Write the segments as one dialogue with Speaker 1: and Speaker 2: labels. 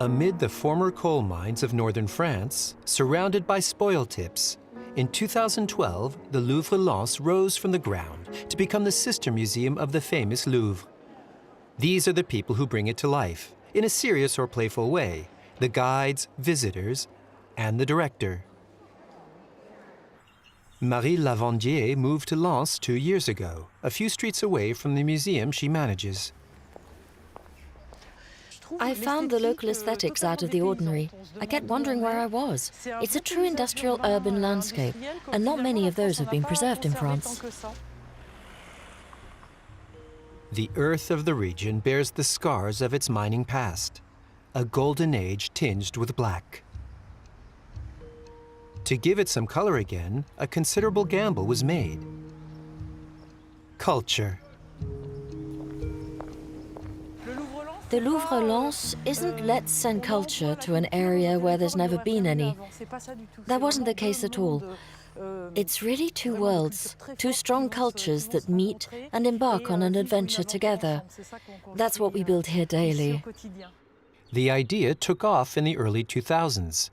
Speaker 1: Amid the former coal mines of northern France, surrounded by spoil tips, in 2012, the Louvre Lens rose from the ground to become the sister museum of the famous Louvre. These are the people who bring it to life, in a serious or playful way, the guides, visitors, and the director. Marie Lavandier moved to Lens 2 years ago, a few streets away from the museum she manages.
Speaker 2: I found the local aesthetics out of the ordinary. I kept wondering where I was. It's a true industrial urban landscape, and not many of those have been preserved in France.
Speaker 1: The earth of the region bears the scars of its mining past, a golden age tinged with black. To give it some color again, a considerable gamble was made. Culture.
Speaker 2: The Louvre Lens isn't let's send culture to an area where there's never been any. That wasn't the case at all. It's really two worlds, two strong cultures that meet and embark on an adventure together. That's what we build here daily.
Speaker 1: The idea took off in the early 2000s.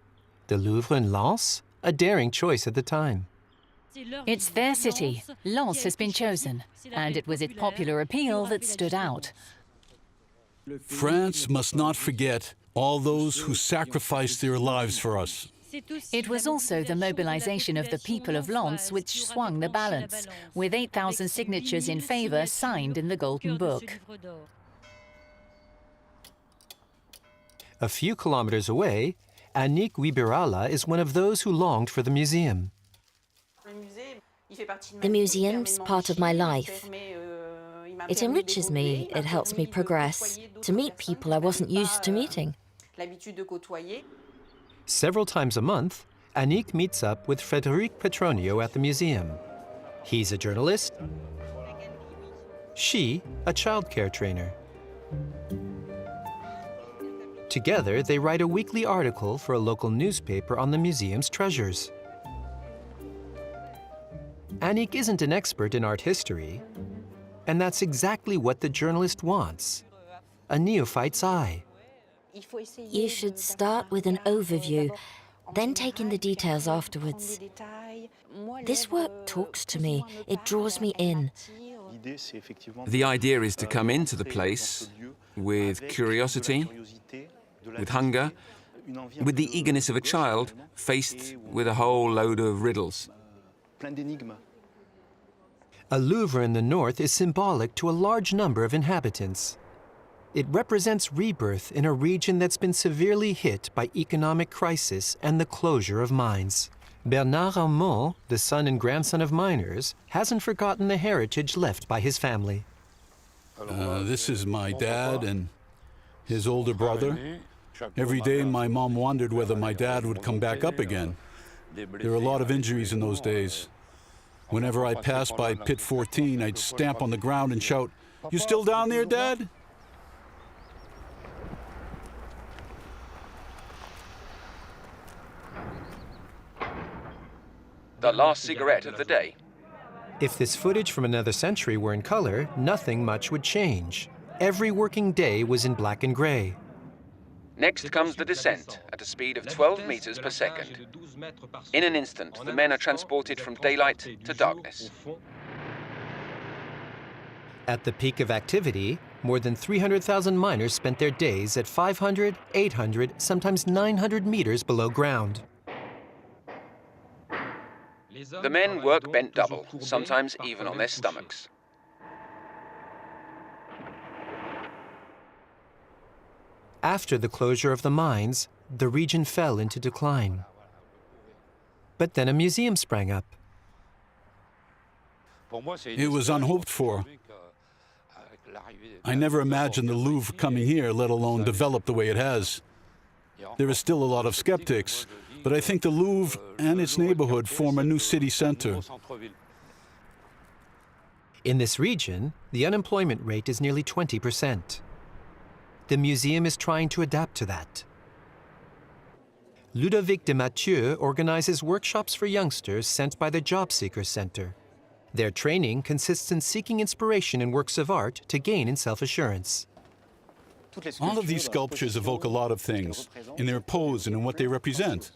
Speaker 1: The Louvre in Lens, a daring choice at the time.
Speaker 3: It's their city. Lens has been chosen, and it was its popular appeal that stood out.
Speaker 4: France must not forget all those who sacrificed their lives for us.
Speaker 3: It was also the mobilization of the people of Lens which swung the balance, with 8,000 signatures in favor signed in the Golden Book.
Speaker 1: A few kilometers away, Annick Wibirala is one of those who longed for the museum.
Speaker 2: The museum's part of my life. It enriches me, it helps me progress, to meet people I wasn't used to meeting.
Speaker 1: Several times a month, Annick meets up with Frédéric Petronio at the museum. He's a journalist, she a childcare trainer. Together, they write a weekly article for a local newspaper on the museum's treasures. Annick isn't an expert in art history, and that's exactly what the journalist wants, a neophyte's eye.
Speaker 2: You should start with an overview, then take in the details afterwards. This work talks to me, it draws me in.
Speaker 5: The idea is to come into the place with curiosity, with hunger, with the eagerness of a child faced with a whole load of riddles.
Speaker 1: A Louvre in the north is symbolic to a large number of inhabitants. It represents rebirth in a region that's been severely hit by economic crisis and the closure of mines. Bernard Armand, the son and grandson of miners, hasn't forgotten the heritage left by his family.
Speaker 4: This is my dad and his older brother. Every day my mom wondered whether my dad would come back up again. There were a lot of injuries in those days. Whenever I passed by pit 14, I'd stamp on the ground and shout, "You still down there, Dad?"
Speaker 5: The last cigarette of the day.
Speaker 1: If this footage from another century were in color, nothing much would change. Every working day was in black and gray.
Speaker 5: Next comes the descent at a speed of 12 meters per second. In an instant, the men are transported from daylight to darkness.
Speaker 1: At the peak of activity, more than 300,000 miners spent their days at 500, 800, sometimes 900 meters below ground.
Speaker 5: The men work bent double, sometimes even on their stomachs.
Speaker 1: After the closure of the mines, the region fell into decline. But then a museum sprang up.
Speaker 4: It was unhoped for. I never imagined the Louvre coming here, let alone develop the way it has. There is still a lot of skeptics, but I think the Louvre and its neighborhood form a new city center.
Speaker 1: In this region, the unemployment rate is nearly 20%. The museum is trying to adapt to that. Ludovic de Mathieu organizes workshops for youngsters sent by the Job Seekers Center. Their training consists in seeking inspiration in works of art to gain in self-assurance.
Speaker 4: All of these sculptures evoke a lot of things, in their pose and in what they represent.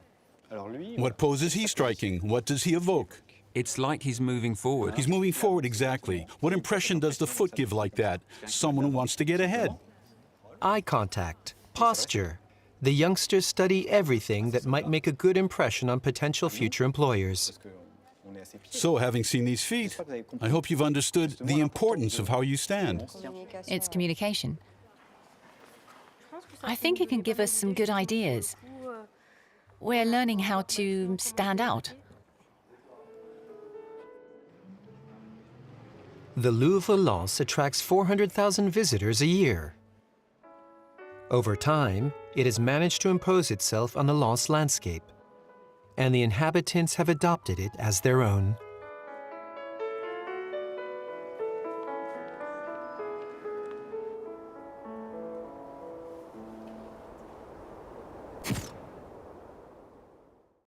Speaker 4: What pose is he striking? What does he evoke?
Speaker 5: It's like he's moving forward.
Speaker 4: He's moving forward, exactly. What impression does the foot give like that? Someone who wants to get ahead.
Speaker 1: Eye contact, posture. The youngsters study everything that might make a good impression on potential future employers.
Speaker 4: So, having seen these feet, I hope you've understood the importance of how you stand.
Speaker 3: It's communication. I think it can give us some good ideas. We're learning how to stand out.
Speaker 1: The Louvre Lens attracts 400,000 visitors a year. Over time, it has managed to impose itself on the Lens landscape, and the inhabitants have adopted it as their own.